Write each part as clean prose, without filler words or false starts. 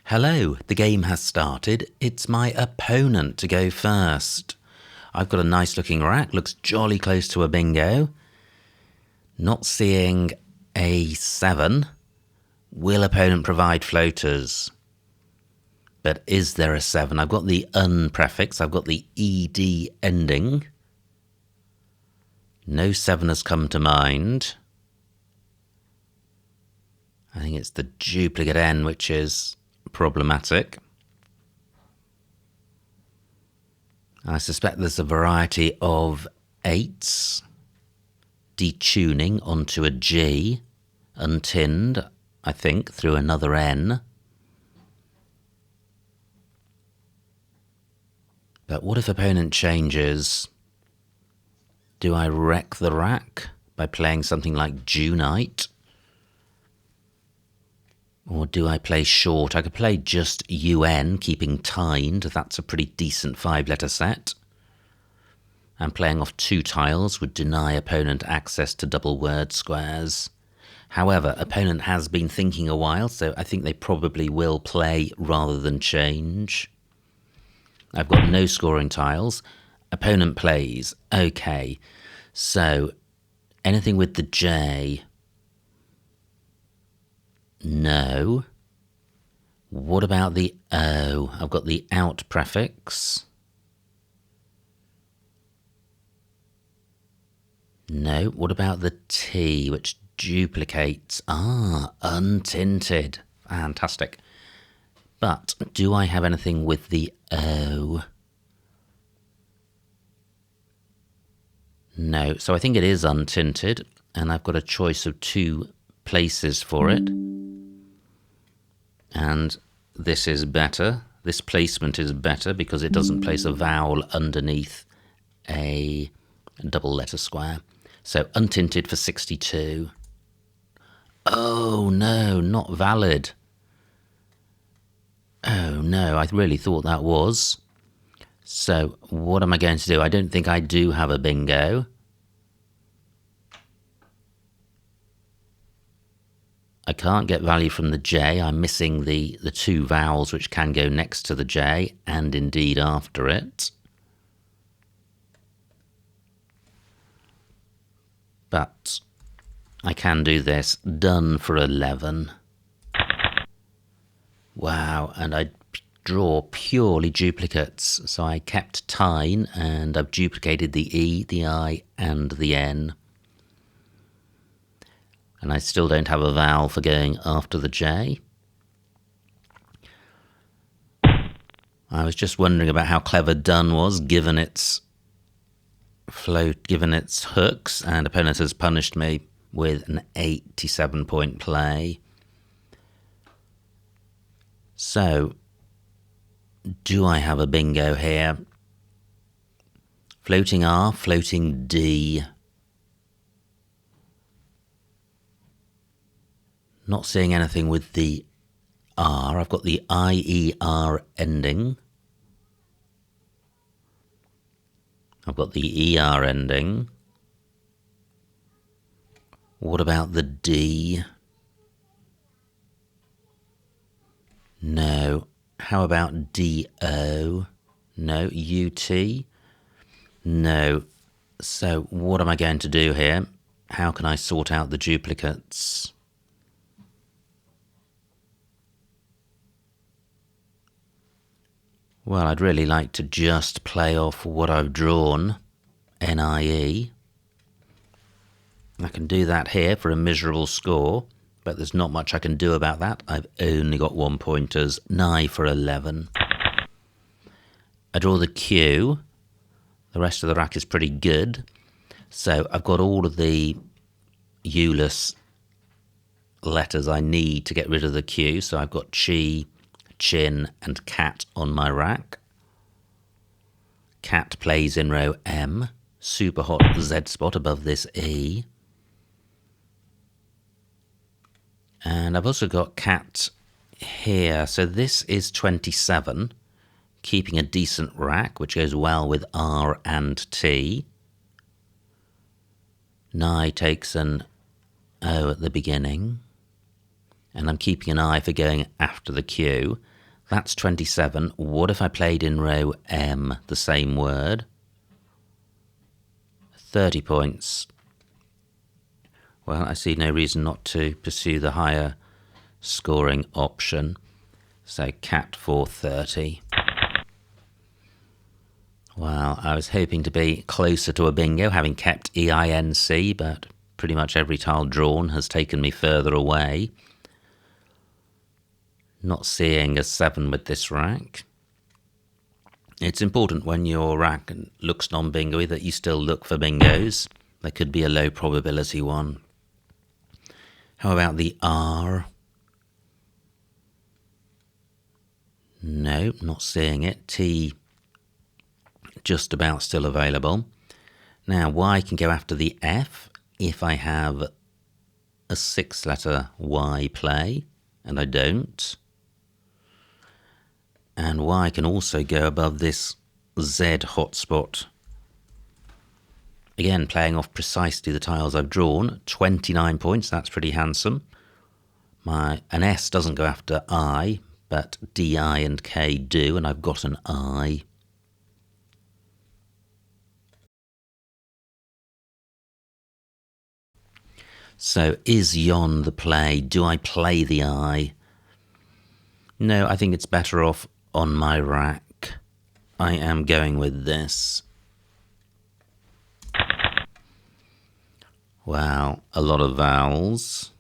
Hello, the game has started. It's my opponent to go first. I've got a nice looking rack, looks jolly close to a bingo. Not seeing a 7. Will opponent provide floaters? But is there a 7? I've got the un prefix, I've got the ed ending. No 7 has come to mind. I think it's the duplicate n which is problematic. I suspect there's a variety of 8s, detuning onto a G, untinned, I think, through another N. But what if opponent changes? Do I wreck the rack by playing something like Junite? Or do I play short? I could play just UN, keeping tined. That's a pretty decent 5-letter set. And playing off 2 tiles would deny opponent access to double word squares. However, opponent has been thinking a while, so I think they probably will play rather than change. I've got no scoring tiles. Opponent plays. Okay, so anything with the J... No. What about the O? I've got the out prefix. No. What about the T, which duplicates? Untinted. Fantastic. But do I have anything with the O? No. So I think it is untinted, and I've got a choice of 2 places for it. And this is better. This placement is better because it doesn't place a vowel underneath a double letter square. So untinted for 62. Oh no, not valid. Oh no, I really thought that was. So what am I going to do? I don't think I do have a bingo. I can't get value from the J. I'm missing the 2 vowels which can go next to the J and indeed after it. But I can do this. Done for 11. Wow, and I draw purely duplicates. So I kept tine and I've duplicated the E, the I and the N. And I still don't have a vowel for going after the J. I was just wondering about how clever done was, given its float, given its hooks, and opponent has punished me with an 87-point play. So, do I have a bingo here? Floating R, floating D. Not seeing anything with the R. I've got the IER ending. I've got the ER ending. What about the D? No. How about DO? No. UT? No. So what am I going to do here? How can I sort out the duplicates? Well, I'd really like to just play off what I've drawn, NIE. I can do that here for a miserable score, but there's not much I can do about that. I've only got 1 pointers, nigh for 11. I draw the Q. The rest of the rack is pretty good. So I've got all of the Euless letters I need to get rid of the Q. So I've got Chi, Chin and Cat on my rack. Cat plays in row M. Super hot Z spot above this E. And I've also got Cat here. So this is 27, keeping a decent rack, which goes well with R and T. Nye takes an O at the beginning. And I'm keeping an eye for going after the Q. That's 27. What if I played in row M the same word? 30 points. Well, I see no reason not to pursue the higher scoring option. So cat for 30. Well, I was hoping to be closer to a bingo, having kept EINC, but pretty much every tile drawn has taken me further away. Not seeing a 7 with this rack. It's important when your rack looks non-bingo-y that you still look for bingos. There could be a low probability one. How about the R? No, not seeing it. T, just about still available. Now, Y can go after the F if I have a 6-letter Y play, and I don't. And Y can also go above this Z hotspot. Again, playing off precisely the tiles I've drawn. 29 points, that's pretty handsome. An S doesn't go after I, but D, I and K do, and I've got an I. So is yon the play? Do I play the I? No, I think it's better off on my rack. I am going with this. Wow, a lot of vowels.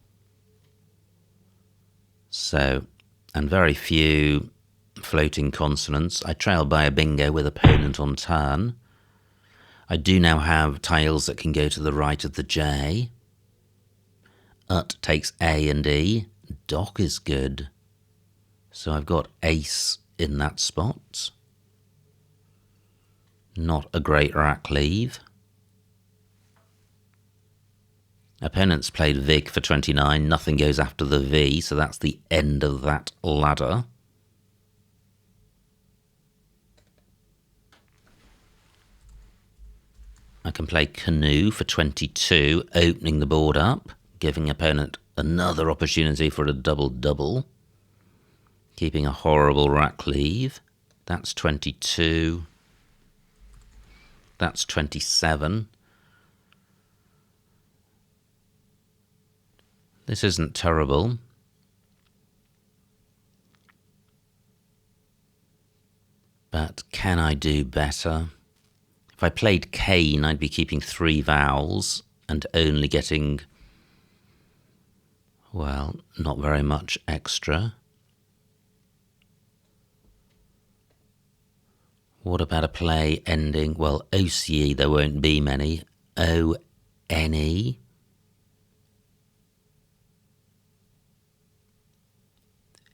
So, and very few floating consonants. I trail by a bingo with opponent on turn. I do now have tiles that can go to the right of the J. Ut takes A and E. Dock is good. So I've got ace in that spot. Not a great rack leave. Opponents played Vig for 29. Nothing goes after the V, so that's the end of that ladder. I can play Canoe for 22, opening the board up, giving opponent another opportunity for a double-double. Keeping a horrible rack leave. That's 22. That's 27. This isn't terrible. But can I do better? If I played Cane, I'd be keeping 3 vowels and only getting, well, not very much extra. What about a play ending, well, OCE, there won't be many. O-N-E.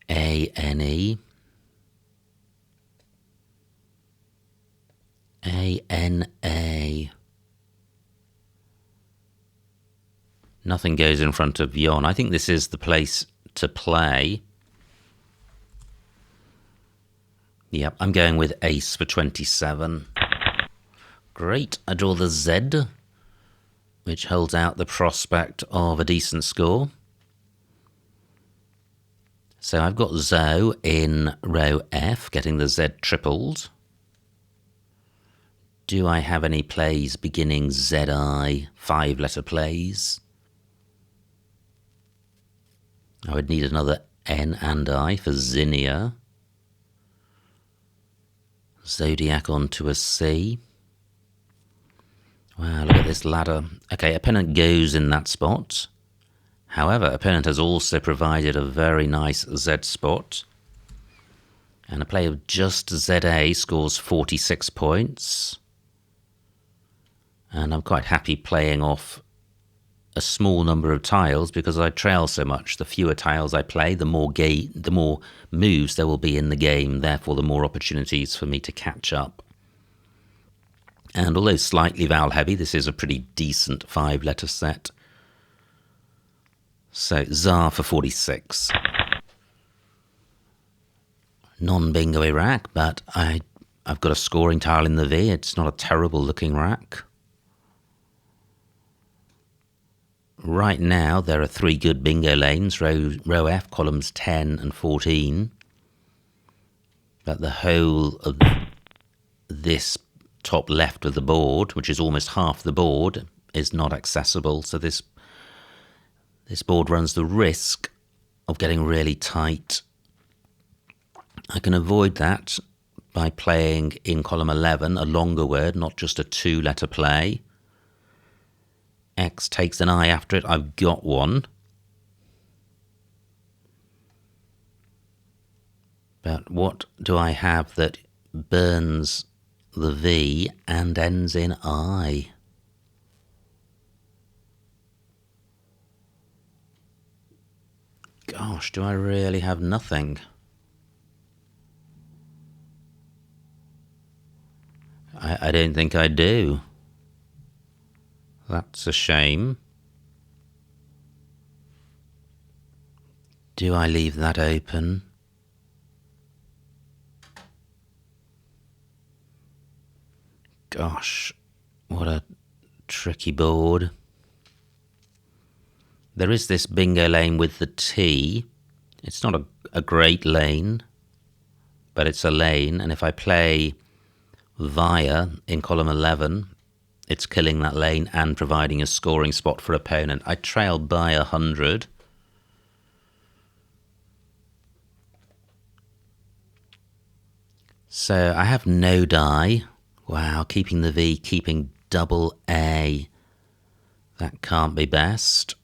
A-N-E. A-N-A. Nothing goes in front of yon. I think this is the place to play. Yep, I'm going with ace for 27. Great, I draw the Z, which holds out the prospect of a decent score. So I've got Zo in row F, getting the Z tripled. Do I have any plays beginning ZI, 5-letter plays? I would need another N and I for Zinnia. Zodiac onto a C. Wow, look at this ladder. Okay, opponent goes in that spot. However, opponent has also provided a very nice Z spot. And a play of just ZA scores 46 points. And I'm quite happy playing off a small number of tiles because I trail so much. The fewer tiles I play, the more moves there will be in the game, therefore the more opportunities for me to catch up. And although slightly vowel heavy, this is a pretty decent 5-letter set. So Tsar for 46. Non-bingo rack, but I've got a scoring tile in the V. It's not a terrible looking rack. Right now, there are 3 good bingo lanes, row F, columns 10 and 14. But the whole of this top left of the board, which is almost half the board, is not accessible. So this board runs the risk of getting really tight. I can avoid that by playing in column 11 a longer word, not just a 2-letter play. X takes an I after it. I've got one. But what do I have that burns the V and ends in I? Gosh, do I really have nothing? I don't think I do. That's a shame. Do I leave that open? Gosh, what a tricky board. There is this bingo lane with the T. It's not a great lane, but it's a lane, and if I play via in column 11, it's killing that lane and providing a scoring spot for opponent. I trail by 100. So I have no die. Wow, keeping the V, keeping double A. That can't be best.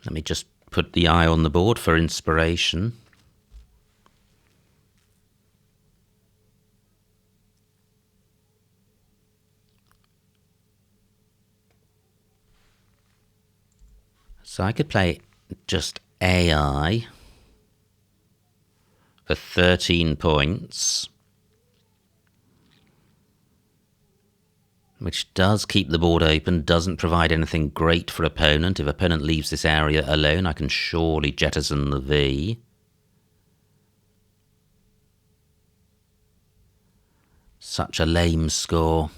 Let me just put the I on the board for inspiration. So I could play just AI for 13 points, which does keep the board open, doesn't provide anything great for opponent. If opponent leaves this area alone, I can surely jettison the V. Such a lame score.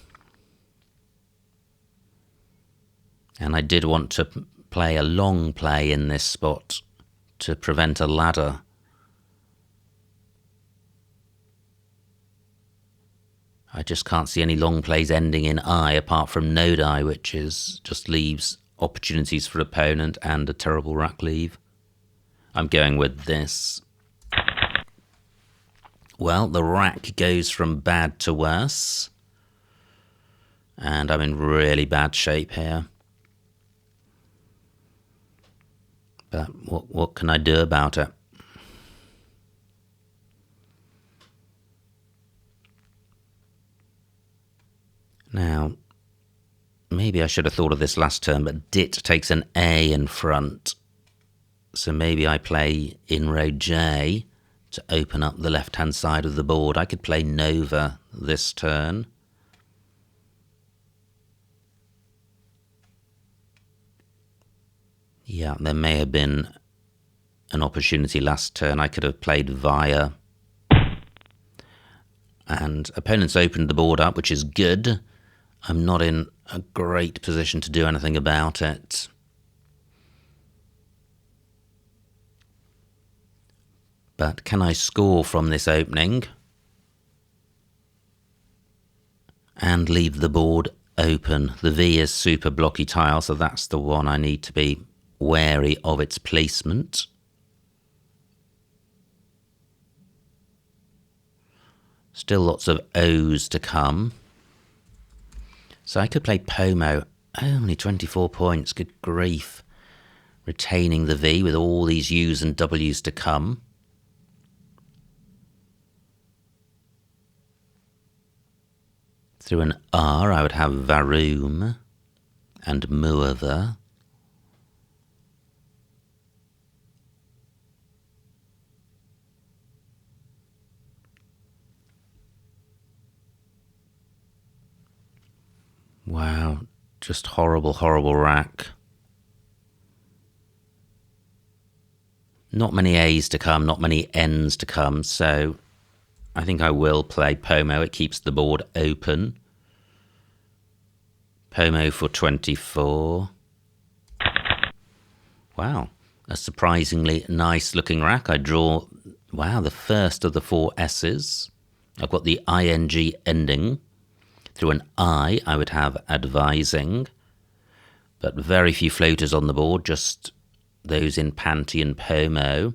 And I did want to play a long play in this spot to prevent a ladder. I just can't see any long plays ending in I apart from no die, which just leaves opportunities for opponent and a terrible rack leave. I'm going with this. Well, the rack goes from bad to worse, and I'm in really bad shape here. But what can I do about it? Now, maybe I should have thought of this last turn, but dit takes an A in front. So maybe I play in row J to open up the left-hand side of the board. I could play Nova this turn. Yeah, there may have been an opportunity last turn. I could have played Via. And opponents opened the board up, which is good. I'm not in a great position to do anything about it. But can I score from this opening and leave the board open? The V is super blocky tile, so that's the one I need to be wary of its placement. Still lots of O's to come. So I could play Pomo. Only 24 points, good grief. Retaining the V with all these U's and W's to come. Through an R, I would have Varoom and Muava. Wow, just horrible, horrible rack. Not many A's to come, not many N's to come, so I think I will play Pomo. It keeps the board open. Pomo for 24. Wow, a surprisingly nice looking rack. I draw, wow, the first of the 4 S's. I've got the ing ending. Through an I would have advising, but very few floaters on the board, just those in Panty and Pomo.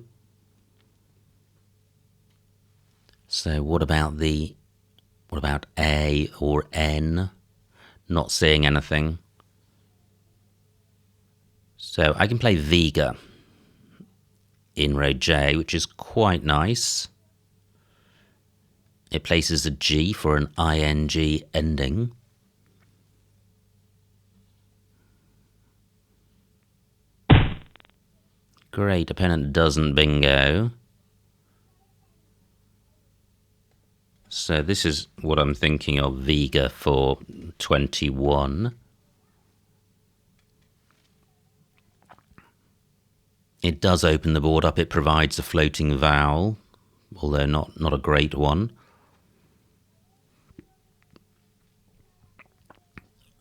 So what about A or N? Not seeing anything. So I can play Vega in row J, which is quite nice. It places a G for an ing ending. Great, opponent doesn't bingo. So this is what I'm thinking of, Vega for 21. It does open the board up. It provides a floating vowel, although not a great one.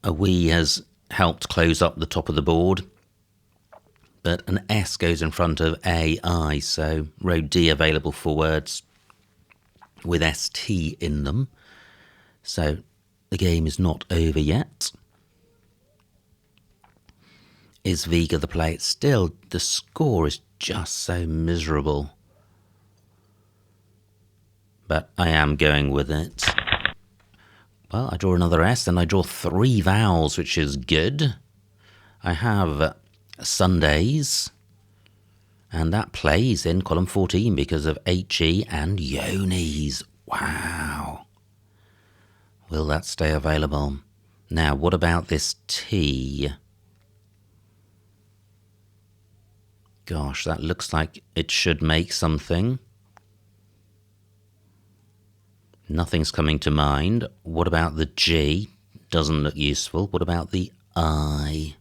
A Wee has helped close up the top of the board, but an S goes in front of AI, so row D available for words with ST in them. So the game is not over yet. Is Vega the play? It's still, the score is just so miserable. But I am going with it. Well, I draw another S, and I draw 3 vowels, which is good. I have Sundays, and that plays in column 14 because of HE and Yonis. Wow. Will that stay available? Now, what about this T? Gosh, that looks like it should make something. Nothing's coming to mind. What about the G? Doesn't look useful. What about the I?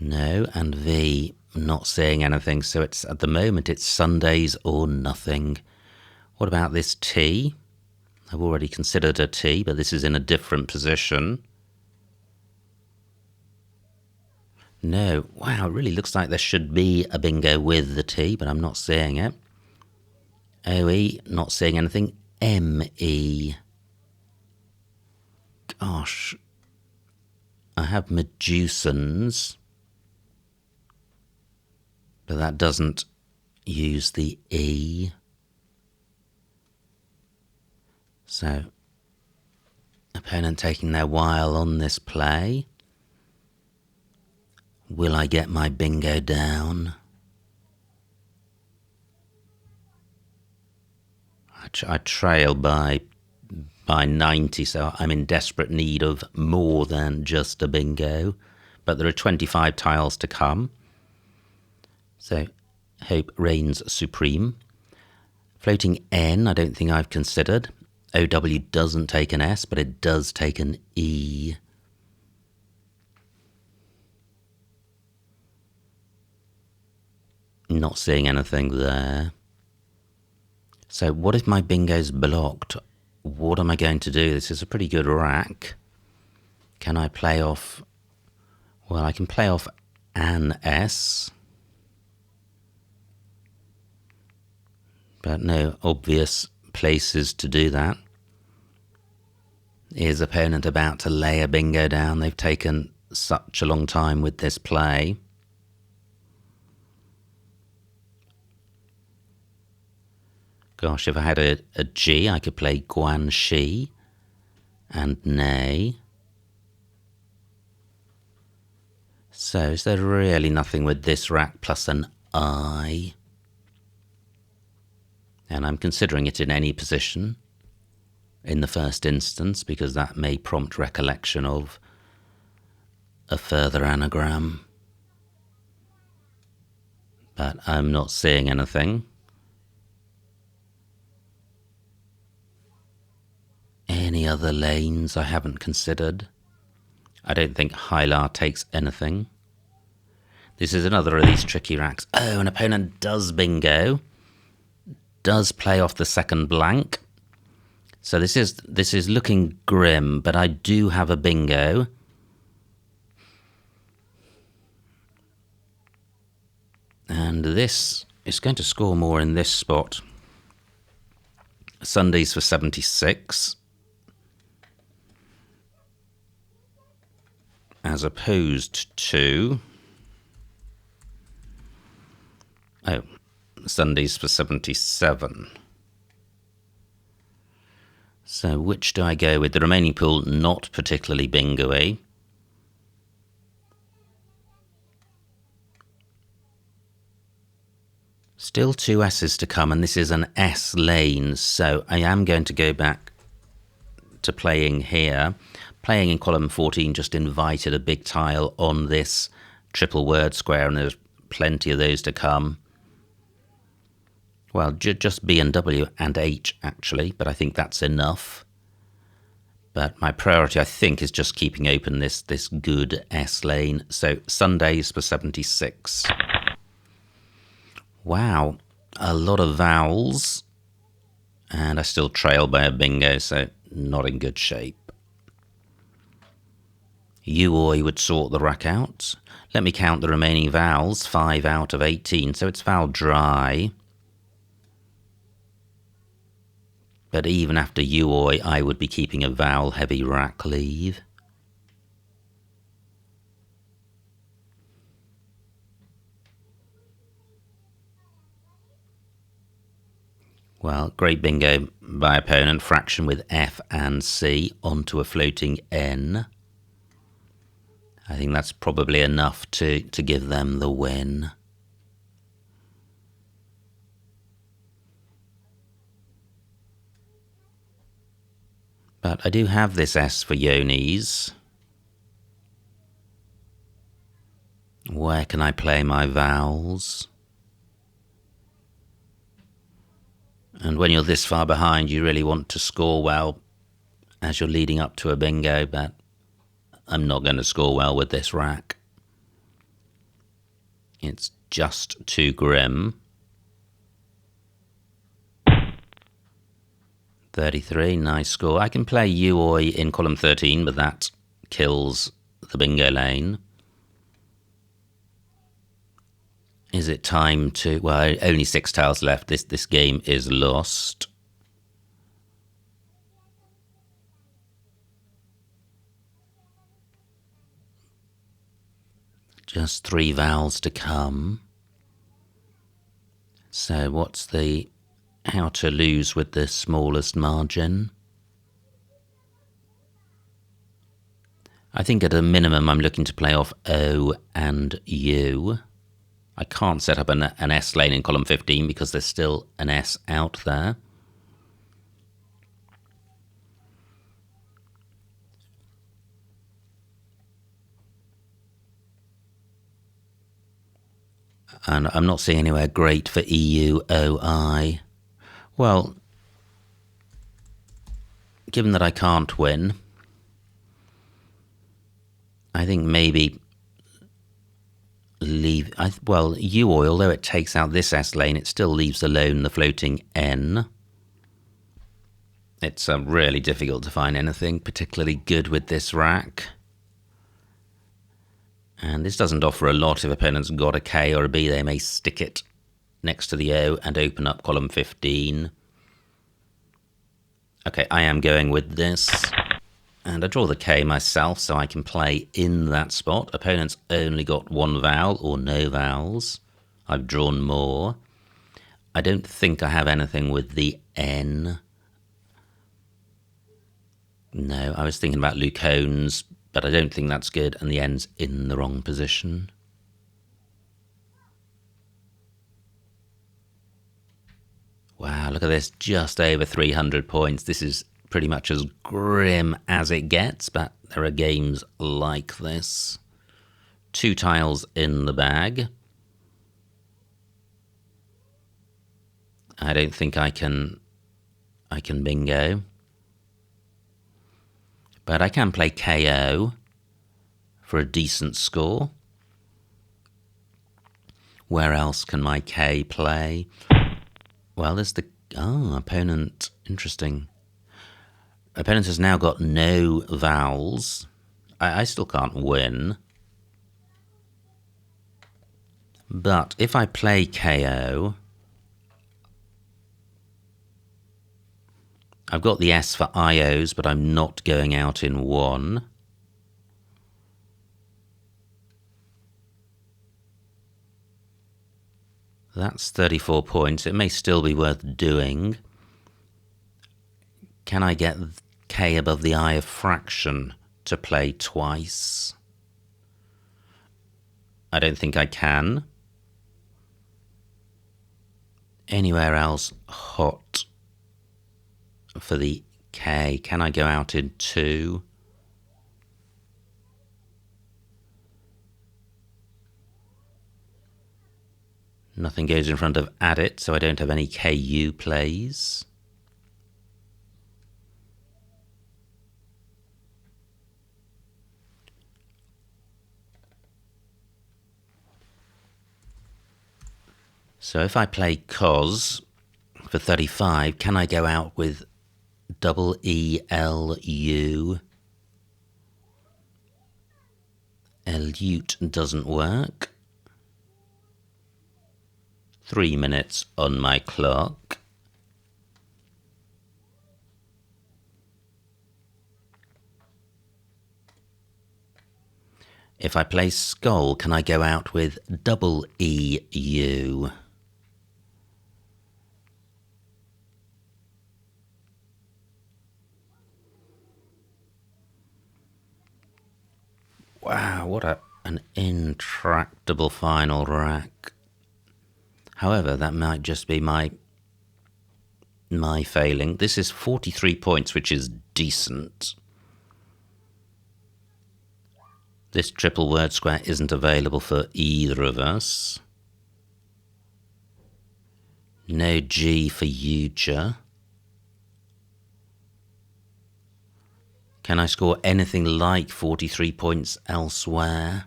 No, and V, not seeing anything. So it's, at the moment, it's Sundays or nothing. What about this T? I've already considered a T, but this is in a different position. No, wow, it really looks like there should be a bingo with the T, but I'm not seeing it. OE, not seeing anything. ME. Gosh. I have Medusans, but that doesn't use the E. So, opponent taking their while on this play. Will I get my bingo down? I trail by 90, so I'm in desperate need of more than just a bingo. But there are 25 tiles to come. So, hope reigns supreme. Floating N, I don't think I've considered. OW doesn't take an S, but it does take an E. Not seeing anything there. So what if my bingo's blocked? What am I going to do? This is a pretty good rack. Can I play off? Well, I can play off an S. But no obvious places to do that. Is opponent about to lay a bingo down? They've taken such a long time with this play. Gosh, if I had a G, I could play Guan Shi and Nay. So is there really nothing with this rack plus an I? And I'm considering it in any position in the first instance, because that may prompt recollection of a further anagram. But I'm not seeing anything. Any other lanes I haven't considered? I don't think Hylar takes anything. This is another of these tricky racks. Oh, an opponent does bingo. Does play off the second blank. So this is looking grim, but I do have a bingo. And this is going to score more in this spot. Sundays for 76. As opposed to... oh, Sundays for 77. So which do I go with? The remaining pool, not particularly bingo-y. Still 2 S's to come, and this is an S lane, so I am going to go back to playing here. Playing in column 14 just invited a big tile on this triple word square, and there's plenty of those to come. Well, just B and W and H, actually, but I think that's enough. But my priority, I think, is just keeping open this good S lane. So Sundays for 76. Wow, a lot of vowels. And I still trail by a bingo, so not in good shape. You or you would sort the rack out. Let me count the remaining vowels, 5 out of 18, so it's vowel dry. But even after Uoi, I would be keeping a vowel-heavy rack leave. Well, great bingo by opponent. Fraction with F and C onto a floating N. I think that's probably enough to give them the win. But I do have this S for Yonis. Where can I play my vowels? And when you're this far behind, you really want to score well as you're leading up to a bingo, but I'm not going to score well with this rack. It's just too grim. 33, nice score. I can play Uoi in column 13, but that kills the bingo lane. Is it time to... well, only 6 tiles left. This game is lost. Just 3 vowels to come. So what's the... how to lose with the smallest margin? I think at a minimum I'm looking to play off O and U. I can't set up an S lane in column 15 because there's still an S out there. And I'm not seeing anywhere great for EUOI. Well, given that I can't win, I think maybe leave... well, Uoi, although it takes out this S lane, it still leaves alone the floating N. It's really difficult to find anything particularly good with this rack. And this doesn't offer a lot. If opponents got a K or a B, they may stick it next to the O and open up column 15. Okay, I am going with this. And I draw the K myself so I can play in that spot. Opponents only got 1 vowel or no vowels. I've drawn more. I don't think I have anything with the N. No, I was thinking about Lucones, but I don't think that's good, and the N's in the wrong position. Wow, look at this, just over 300 points. This is pretty much as grim as it gets, but there are games like this. 2 tiles in the bag. I don't think I can bingo. But I can play KO for a decent score. Where else can my K play? Well, there's the... oh, opponent. Interesting. Opponent has now got no vowels. I still can't win. But if I play KO, I've got the S for IOs, but I'm not going out in one. That's 34 points. It may still be worth doing. Can I get K above the I of fraction to play twice? I don't think I can. Anywhere else hot for the K? Can I go out in 2? Nothing goes in front of add it, so I don't have any KU plays. So if I play cos for 35, can I go out with double ELU? Elute doesn't work. 3 minutes on my clock. If I play skull, can I go out with double EU? Wow, what an intractable final rack. However, that might just be my failing. This is 43 points, which is decent. This triple word square isn't available for either of us. No G for Ucha. Can I score anything like 43 points elsewhere?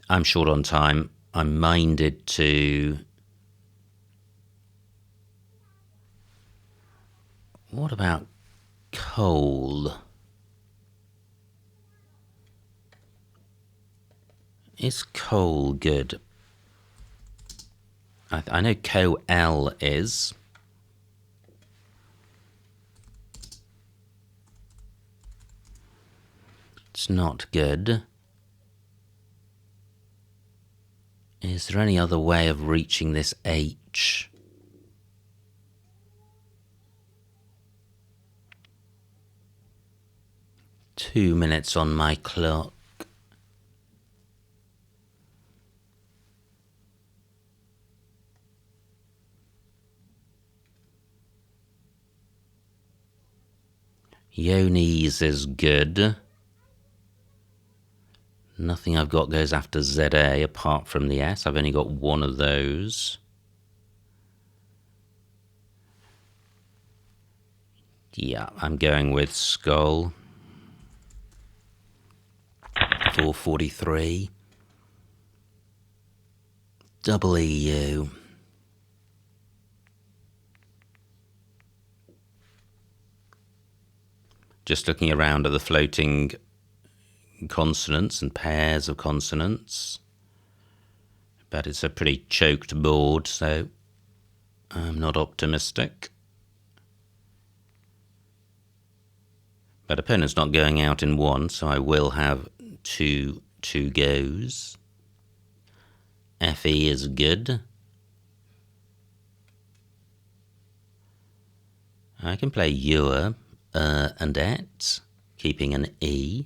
I'm short on time. I'm minded to... What about coal? Is coal good? I know co-L is. It's not good. Is there any other way of reaching this H? Two minutes on my clock. Yonis is good. Nothing I've got goes after ZA apart from the S. I've only got one of those. Yeah, I'm going with skull. 443. Double EU. Just looking around at the floating consonants and pairs of consonants. But it's a pretty choked board, so I'm not optimistic. But opponent's not going out in one, so I will have two goes. FE is good. I can play Ewer and Et, keeping an E.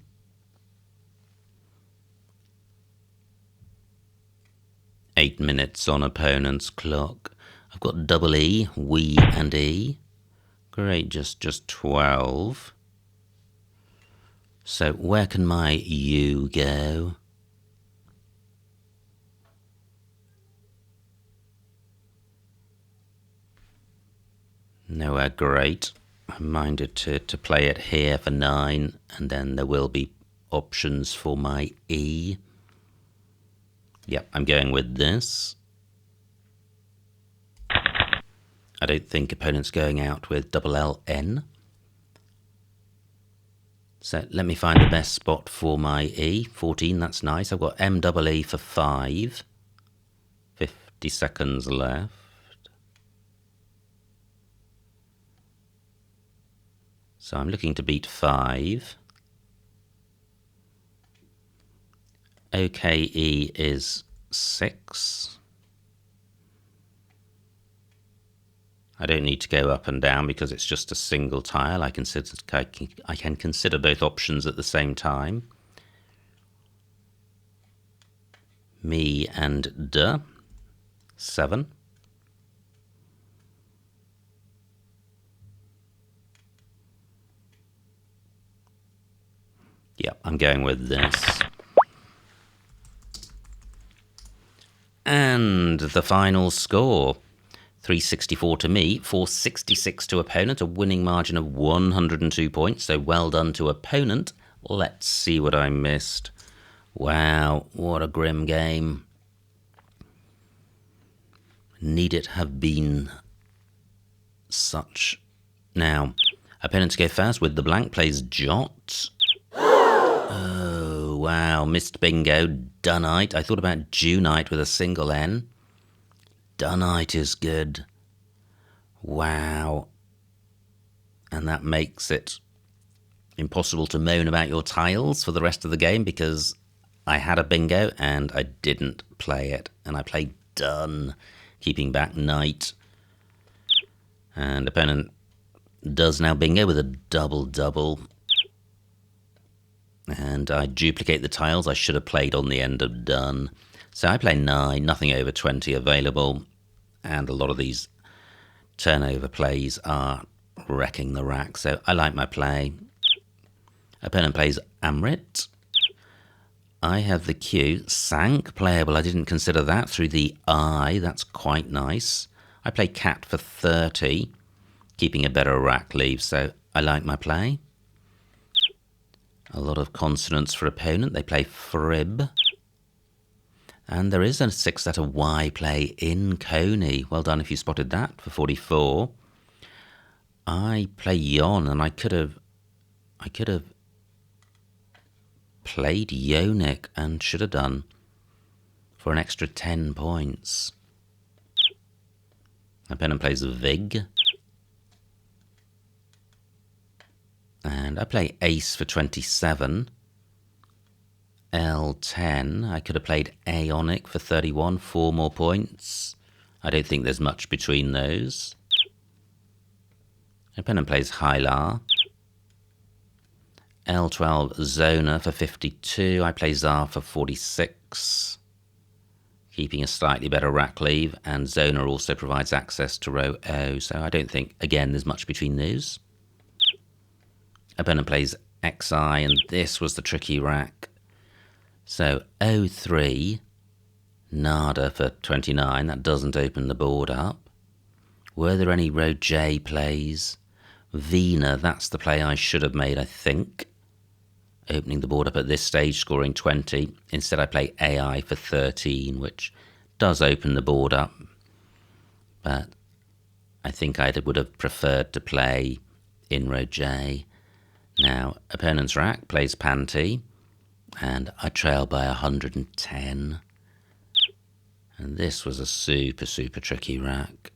Eight minutes on opponent's clock. I've got double E, we and E. Great, just 12. So where can my U go? Nowhere great. I'm minded to play it here for 9, and then there will be options for my E. Yep, I'm going with this. I don't think opponent's going out with double LN. So let me find the best spot for my E. 14, that's nice. I've got MEE for 5. 50 seconds left. So I'm looking to beat 5. OKE is 6. I don't need to go up and down because it's just a single tile. I can consider both options at the same time. Me and D, 7. Yep, I'm going with this. And the final score. 364 to me, 466 to opponent, a winning margin of 102 points, so well done to opponent. Let's see what I missed. Wow, what a grim game. Need it have been such. Now, opponent to go first with the blank plays Jot. Oh, wow, missed bingo. Dunite. I thought about Junite with a single N. Dunite is good. Wow. And that makes it impossible to moan about your tiles for the rest of the game because I had a bingo and I didn't play it. And I played Dun, keeping back Knight. And opponent does now bingo with a double-double. And I duplicate the tiles I should have played on the end of Dun. So I play 9, nothing over 20 available, and a lot of these turnover plays are wrecking the rack, so I like my play. Opponent plays Amrit. I have the Q. Sank playable, I didn't consider that, through the I, that's quite nice. I play Cat for 30, keeping a better rack leave, so I like my play. A lot of consonants for opponent, they play Frib. And there is a 6-letter Y play in Coney. Well done if you spotted that for 44. I play Yon, and I could have played Yonic and should have done for an extra 10 points. Opponent plays Vig. And I play Ace for 27. L10. I could have played Aeonic for 31, 4 more points. I don't think there's much between those. Opponent plays Hylar. L12 Zona for 52. I play Zar for 46, keeping a slightly better rack leave, and Zona also provides access to row O, so I don't think, again, there's much between those. Opponent plays XI, and this was the tricky rack. So O3, Nada for 29, that doesn't open the board up. Were there any row J plays? Vina, that's the play I should have made, I think. Opening the board up at this stage, scoring 20. Instead I play AI for 13, which does open the board up. But I think I would have preferred to play in row J. Now, opponent's rack plays Panty. And I trail by 110. And this was a super, super tricky rack.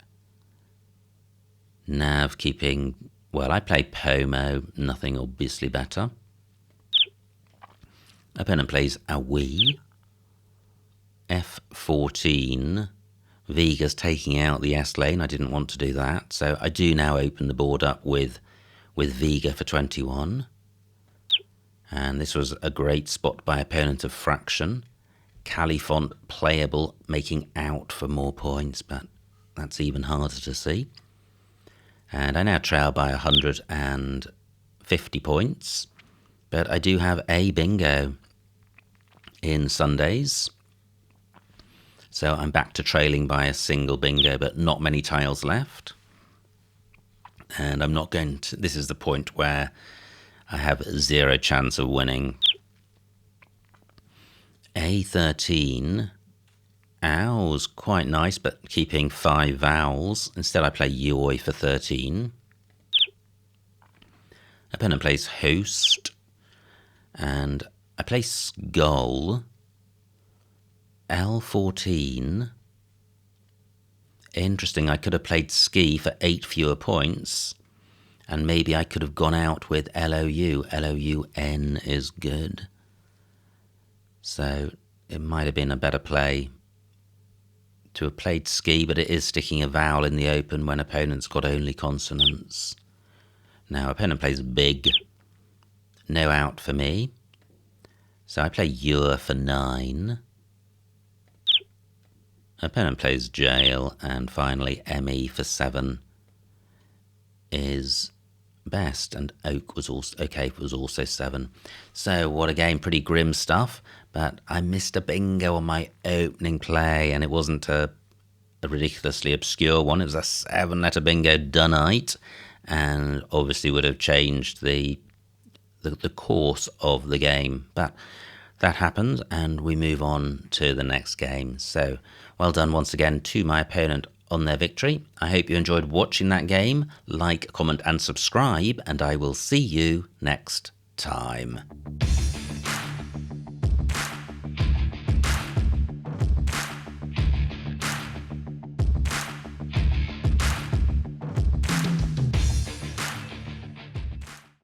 Nav keeping, well, I play Pomo, nothing obviously better. Opponent plays Awi. F14. Viga's taking out the S lane, I didn't want to do that. So I do now open the board up with Viga for 21. And this was a great spot by opponent of Fraction. Califont playable, making out for more points, but that's even harder to see. And I now trail by 150 points, but I do have a bingo in Sundays. So I'm back to trailing by a single bingo, but not many tiles left. And I'm not going to, this is the point where I have 0 chance of winning. A13. Owl's quite nice, but keeping 5 vowels. Instead I play Yoi for 13. Opponent plays Host. And I play Skull, L14. Interesting, I could have played Ski for 8 fewer points, and maybe I could have gone out with LOU. LOUN is good. So it might have been a better play to have played Ski, but it is sticking a vowel in the open when opponent's got only consonants. Now opponent plays Big. No out for me. So I play Ure for 9. Opponent plays Jail, and finally ME for 7 is best, and Oak was also okay, was also 7. So what a game, pretty grim stuff, but I missed a bingo on my opening play, and it wasn't a ridiculously obscure one. It was a 7-letter bingo Dunite, and obviously would have changed the course of the game, but that happened, and we move on to the next game. So well done once again to my opponent on their victory. I hope you enjoyed watching that game. Like, comment and subscribe, and I will see you next time.